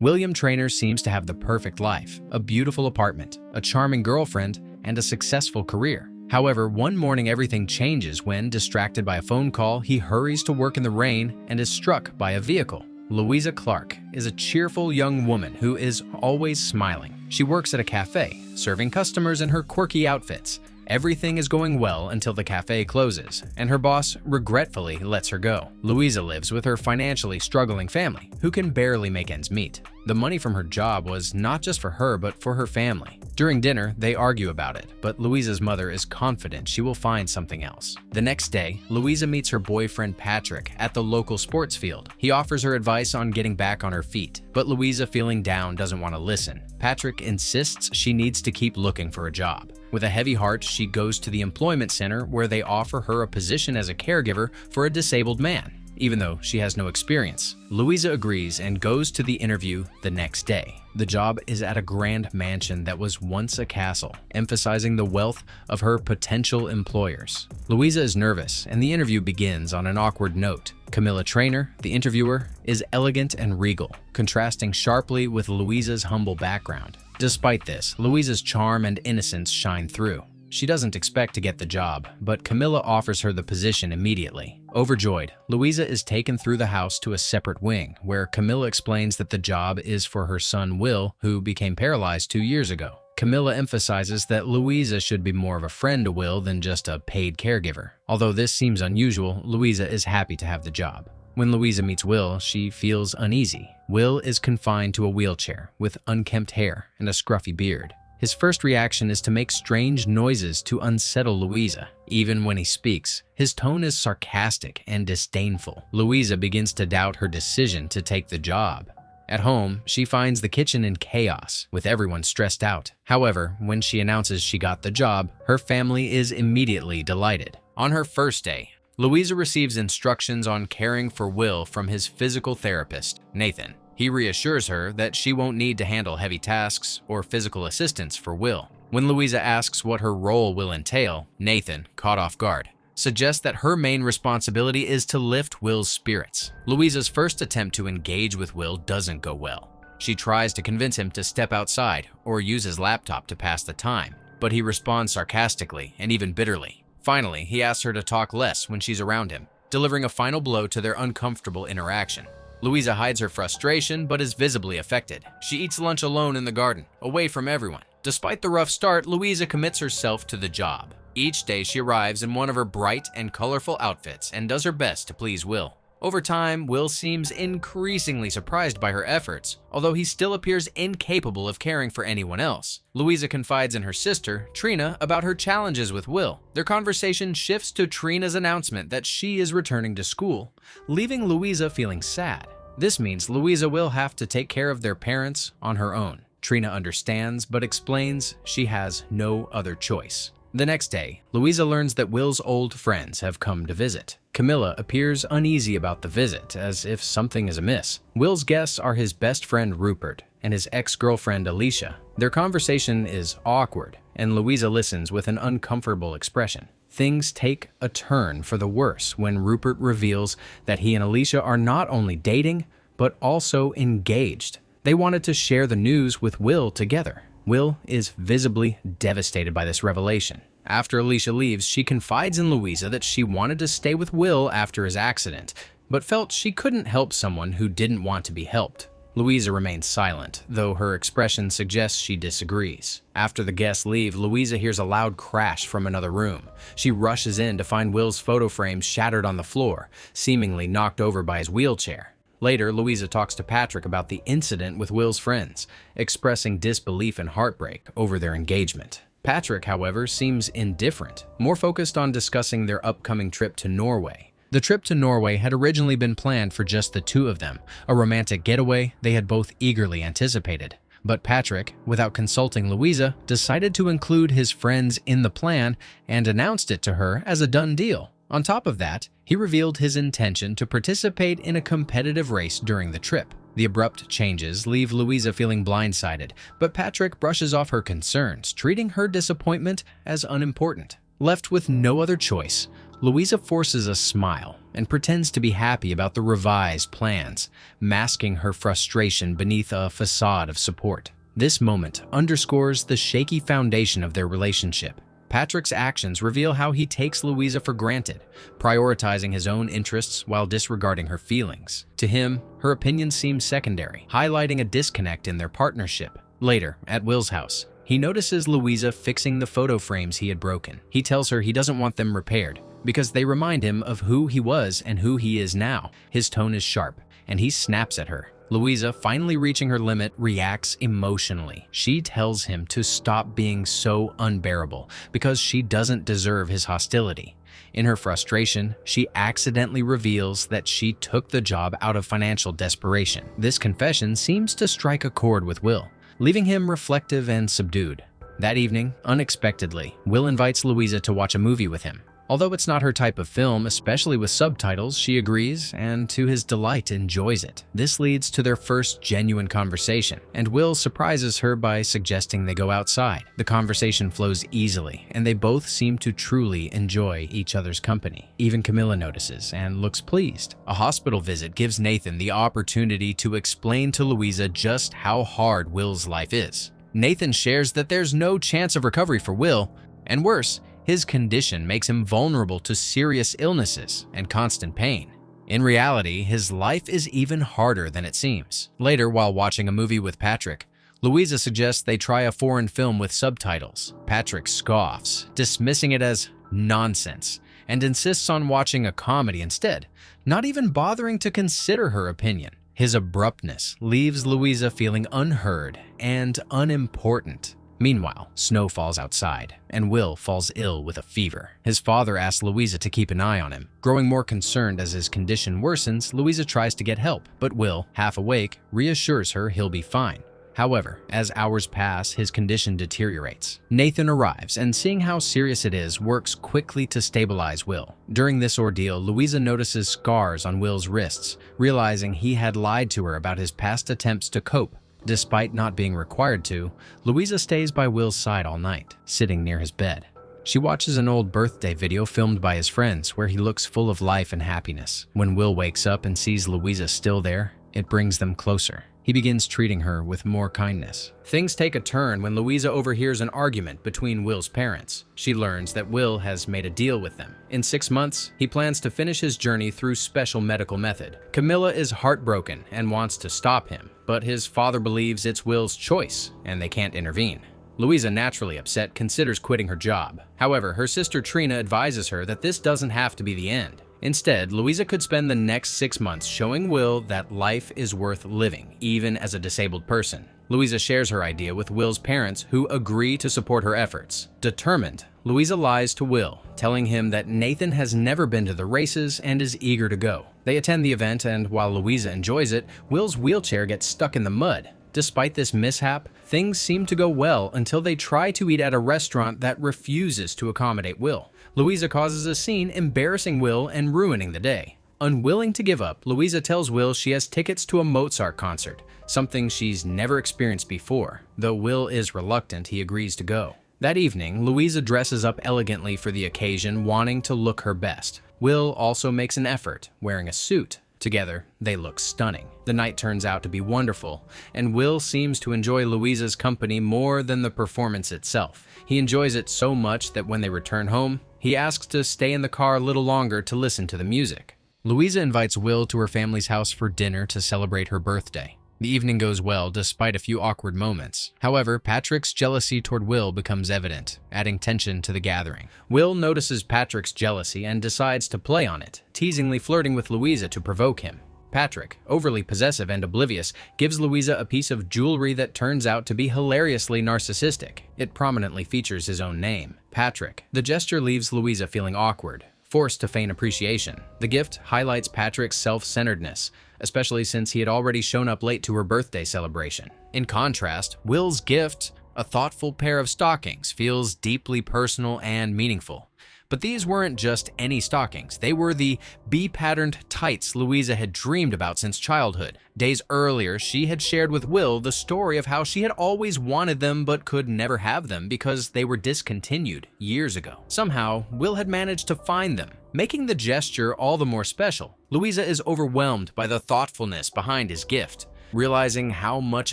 William Traynor seems to have the perfect life, a beautiful apartment, a charming girlfriend, and a successful career. However, one morning everything changes when, distracted by a phone call, he hurries to work in the rain and is struck by a vehicle. Louisa Clark is a cheerful young woman who is always smiling. She works at a cafe, serving customers in her quirky outfits. Everything is going well until the cafe closes, and her boss regretfully lets her go. Louisa lives with her financially struggling family, who can barely make ends meet. The money from her job was not just for her, but for her family. During dinner, they argue about it, but Louisa's mother is confident she will find something else. The next day, Louisa meets her boyfriend Patrick at the local sports field. He offers her advice on getting back on her feet, but Louisa, feeling down, doesn't want to listen. Patrick insists she needs to keep looking for a job. With a heavy heart, she goes to the employment center where they offer her a position as a caregiver for a disabled man. Even though she has no experience, Louisa agrees and goes to the interview the next day. The job is at a grand mansion that was once a castle, emphasizing the wealth of her potential employers. Louisa is nervous, and the interview begins on an awkward note. Camilla Traynor, the interviewer, is elegant and regal, contrasting sharply with Louisa's humble background. Despite this, Louisa's charm and innocence shine through. She doesn't expect to get the job, but Camilla offers her the position immediately. Overjoyed, Louisa is taken through the house to a separate wing, where Camilla explains that the job is for her son Will, who became paralyzed 2 years ago. Camilla emphasizes that Louisa should be more of a friend to Will than just a paid caregiver. Although this seems unusual, Louisa is happy to have the job. When Louisa meets Will, she feels uneasy. Will is confined to a wheelchair with unkempt hair and a scruffy beard. His first reaction is to make strange noises to unsettle Louisa. Even when he speaks, his tone is sarcastic and disdainful. Louisa begins to doubt her decision to take the job. At home, she finds the kitchen in chaos, with everyone stressed out. However, when she announces she got the job, her family is immediately delighted. On her first day, Louisa receives instructions on caring for Will from his physical therapist, Nathan. He reassures her that she won't need to handle heavy tasks or physical assistance for Will. When Louisa asks what her role will entail, Nathan, caught off guard, suggests that her main responsibility is to lift Will's spirits. Louisa's first attempt to engage with Will doesn't go well. She tries to convince him to step outside or use his laptop to pass the time, but he responds sarcastically and even bitterly. Finally, he asks her to talk less when she's around him, delivering a final blow to their uncomfortable interaction. Louisa hides her frustration but is visibly affected. She eats lunch alone in the garden, away from everyone. Despite the rough start, Louisa commits herself to the job. Each day she arrives in one of her bright and colorful outfits and does her best to please Will. Over time, Will seems increasingly surprised by her efforts, although he still appears incapable of caring for anyone else. Louisa confides in her sister, Trina, about her challenges with Will. Their conversation shifts to Trina's announcement that she is returning to school, leaving Louisa feeling sad. This means Louisa will have to take care of their parents on her own. Trina understands, but explains she has no other choice. The next day, Louisa learns that Will's old friends have come to visit. Camilla appears uneasy about the visit, as if something is amiss. Will's guests are his best friend Rupert and his ex-girlfriend Alicia. Their conversation is awkward, and Louisa listens with an uncomfortable expression. Things take a turn for the worse when Rupert reveals that he and Alicia are not only dating, but also engaged. They wanted to share the news with Will together. Will is visibly devastated by this revelation. After Alicia leaves, she confides in Louisa that she wanted to stay with Will after his accident, but felt she couldn't help someone who didn't want to be helped. Louisa remains silent, though her expression suggests she disagrees. After the guests leave, Louisa hears a loud crash from another room. She rushes in to find Will's photo frame shattered on the floor, seemingly knocked over by his wheelchair. Later, Louisa talks to Patrick about the incident with Will's friends, expressing disbelief and heartbreak over their engagement. Patrick, however, seems indifferent, more focused on discussing their upcoming trip to Norway. The trip to Norway had originally been planned for just the two of them, a romantic getaway they had both eagerly anticipated. But Patrick, without consulting Louisa, decided to include his friends in the plan and announced it to her as a done deal. On top of that, he revealed his intention to participate in a competitive race during the trip. The abrupt changes leave Louisa feeling blindsided, but Patrick brushes off her concerns, treating her disappointment as unimportant. Left with no other choice, Louisa forces a smile and pretends to be happy about the revised plans, masking her frustration beneath a facade of support. This moment underscores the shaky foundation of their relationship. Patrick's actions reveal how he takes Louisa for granted, prioritizing his own interests while disregarding her feelings. To him, her opinions seem secondary, highlighting a disconnect in their partnership. Later, at Will's house, he notices Louisa fixing the photo frames he had broken. He tells her he doesn't want them repaired because they remind him of who he was and who he is now. His tone is sharp, and he snaps at her. Louisa, finally reaching her limit, reacts emotionally. She tells him to stop being so unbearable because she doesn't deserve his hostility. In her frustration, she accidentally reveals that she took the job out of financial desperation. This confession seems to strike a chord with Will, leaving him reflective and subdued. That evening, unexpectedly, Will invites Louisa to watch a movie with him. Although it's not her type of film, especially with subtitles, she agrees and, to his delight, enjoys it. This leads to their first genuine conversation, and Will surprises her by suggesting they go outside. The conversation flows easily, and they both seem to truly enjoy each other's company. Even Camilla notices and looks pleased. A hospital visit gives Nathan the opportunity to explain to Louisa just how hard Will's life is. Nathan shares that there's no chance of recovery for Will, and worse, his condition makes him vulnerable to serious illnesses and constant pain. In reality, his life is even harder than it seems. Later, while watching a movie with Patrick, Louisa suggests they try a foreign film with subtitles. Patrick scoffs, dismissing it as nonsense, and insists on watching a comedy instead, not even bothering to consider her opinion. His abruptness leaves Louisa feeling unheard and unimportant. Meanwhile, snow falls outside, and Will falls ill with a fever. His father asks Louisa to keep an eye on him. Growing more concerned as his condition worsens, Louisa tries to get help, but Will, half awake, reassures her he'll be fine. However, as hours pass, his condition deteriorates. Nathan arrives, and seeing how serious it is, works quickly to stabilize Will. During this ordeal, Louisa notices scars on Will's wrists, realizing he had lied to her about his past attempts to cope. Despite not being required to, Louisa stays by Will's side all night, sitting near his bed. She watches an old birthday video filmed by his friends where he looks full of life and happiness. When Will wakes up and sees Louisa still there, it brings them closer. He begins treating her with more kindness. Things take a turn when Louisa overhears an argument between Will's parents. She learns that Will has made a deal with them. In 6 months, he plans to finish his journey through special medical method. Camilla is heartbroken and wants to stop him, but his father believes it's Will's choice and they can't intervene. Louisa, naturally upset, considers quitting her job. However, her sister Trina advises her that this doesn't have to be the end. Instead, Louisa could spend the next 6 months showing Will that life is worth living, even as a disabled person. Louisa shares her idea with Will's parents, who agree to support her efforts. Determined, Louisa lies to Will, telling him that Nathan has never been to the races and is eager to go. They attend the event, and while Louisa enjoys it, Will's wheelchair gets stuck in the mud. Despite this mishap, things seem to go well until they try to eat at a restaurant that refuses to accommodate Will. Louisa causes a scene, embarrassing Will and ruining the day. Unwilling to give up, Louisa tells Will she has tickets to a Mozart concert, something she's never experienced before. Though Will is reluctant, he agrees to go. That evening, Louisa dresses up elegantly for the occasion, wanting to look her best. Will also makes an effort, wearing a suit. Together, they look stunning. The night turns out to be wonderful, and Will seems to enjoy Louisa's company more than the performance itself. He enjoys it so much that when they return home, he asks to stay in the car a little longer to listen to the music. Louisa invites Will to her family's house for dinner to celebrate her birthday. The evening goes well despite a few awkward moments. However, Patrick's jealousy toward Will becomes evident, adding tension to the gathering. Will notices Patrick's jealousy and decides to play on it, teasingly flirting with Louisa to provoke him. Patrick, overly possessive and oblivious, gives Louisa a piece of jewelry that turns out to be hilariously narcissistic. It prominently features his own name, Patrick. The gesture leaves Louisa feeling awkward, forced to feign appreciation. The gift highlights Patrick's self-centeredness, especially since he had already shown up late to her birthday celebration. In contrast, Will's gift, a thoughtful pair of stockings, feels deeply personal and meaningful. But these weren't just any stockings. They were the bee-patterned tights Louisa had dreamed about since childhood. Days earlier, she had shared with Will the story of how she had always wanted them but could never have them because they were discontinued years ago. Somehow, Will had managed to find them, Making the gesture all the more special, Louisa is overwhelmed by the thoughtfulness behind his gift, realizing how much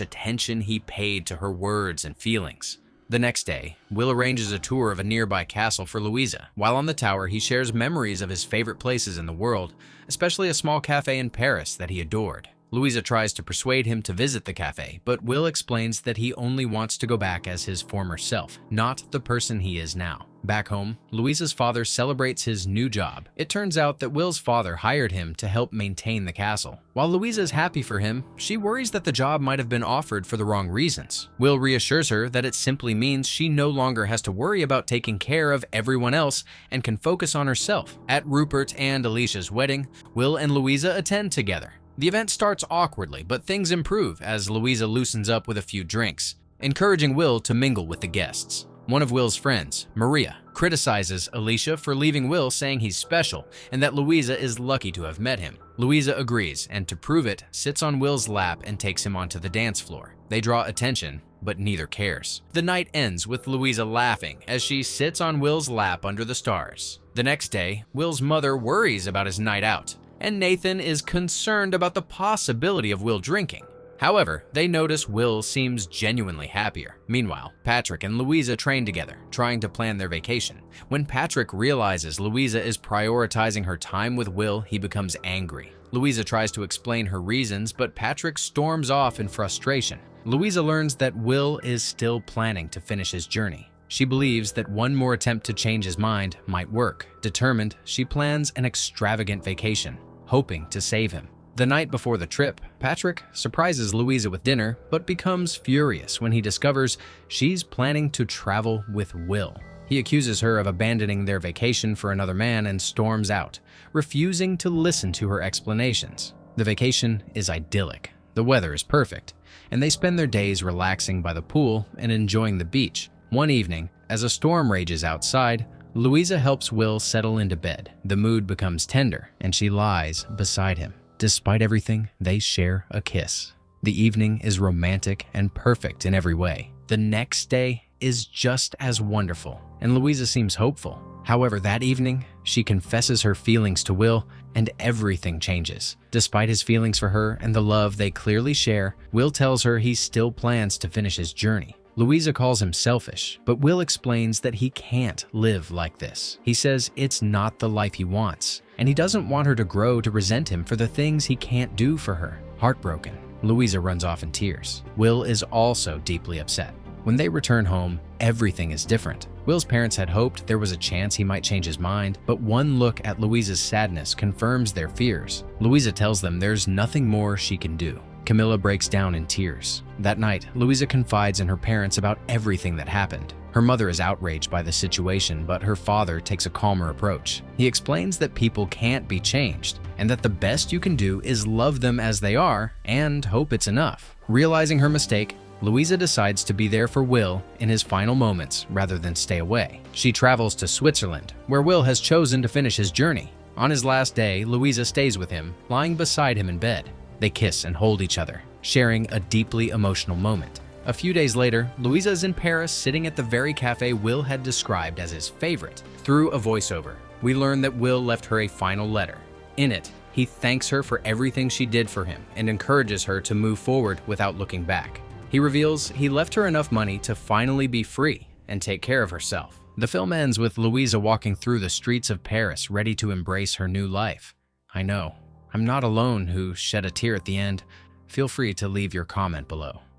attention he paid to her words and feelings. The next day, Will arranges a tour of a nearby castle for Louisa. While on the tower, he shares memories of his favorite places in the world, especially a small cafe in Paris that he adored. Louisa tries to persuade him to visit the cafe, but Will explains that he only wants to go back as his former self, not the person he is now. Back home, Louisa's father celebrates his new job. It turns out that Will's father hired him to help maintain the castle. While Louisa is happy for him, she worries that the job might have been offered for the wrong reasons. Will reassures her that it simply means she no longer has to worry about taking care of everyone else and can focus on herself. At Rupert and Alicia's wedding, Will and Louisa attend together. The event starts awkwardly, but things improve as Louisa loosens up with a few drinks, encouraging Will to mingle with the guests. One of Will's friends, Maria, criticizes Alicia for leaving Will, saying he's special and that Louisa is lucky to have met him. Louisa agrees, and to prove it, sits on Will's lap and takes him onto the dance floor. They draw attention, but neither cares. The night ends with Louisa laughing as she sits on Will's lap under the stars. The next day, Will's mother worries about his night out, and Nathan is concerned about the possibility of Will drinking. However, they notice Will seems genuinely happier. Meanwhile, Patrick and Louisa train together, trying to plan their vacation. When Patrick realizes Louisa is prioritizing her time with Will, he becomes angry. Louisa tries to explain her reasons, but Patrick storms off in frustration. Louisa learns that Will is still planning to finish his journey. She believes that one more attempt to change his mind might work. Determined, she plans an extravagant vacation, hoping to save him. The night before the trip, Patrick surprises Louisa with dinner, but becomes furious when he discovers she's planning to travel with Will. He accuses her of abandoning their vacation for another man and storms out, refusing to listen to her explanations. The vacation is idyllic. The weather is perfect, and they spend their days relaxing by the pool and enjoying the beach. One evening, as a storm rages outside, Louisa helps Will settle into bed. The mood becomes tender, and she lies beside him. Despite everything, they share a kiss. The evening is romantic and perfect in every way. The next day is just as wonderful, and Louisa seems hopeful. However, that evening, she confesses her feelings to Will, and everything changes. Despite his feelings for her and the love they clearly share, Will tells her he still plans to finish his journey. Louisa calls him selfish, but Will explains that he can't live like this. He says it's not the life he wants, and he doesn't want her to grow to resent him for the things he can't do for her. Heartbroken, Louisa runs off in tears. Will is also deeply upset. When they return home, everything is different. Will's parents had hoped there was a chance he might change his mind, but one look at Louisa's sadness confirms their fears. Louisa tells them there's nothing more she can do. Camilla breaks down in tears. That night, Louisa confides in her parents about everything that happened. Her mother is outraged by the situation, but her father takes a calmer approach. He explains that people can't be changed, and that the best you can do is love them as they are and hope it's enough. Realizing her mistake, Louisa decides to be there for Will in his final moments rather than stay away. She travels to Switzerland, where Will has chosen to finish his journey. On his last day, Louisa stays with him, lying beside him in bed. They kiss and hold each other, sharing a deeply emotional moment. A few days later, Louisa is in Paris sitting at the very cafe Will had described as his favorite. Through a voiceover, we learn that Will left her a final letter. In it, he thanks her for everything she did for him and encourages her to move forward without looking back. He reveals he left her enough money to finally be free and take care of herself. The film ends with Louisa walking through the streets of Paris, ready to embrace her new life. I know, I'm not alone who shed a tear at the end. Feel free to leave your comment below.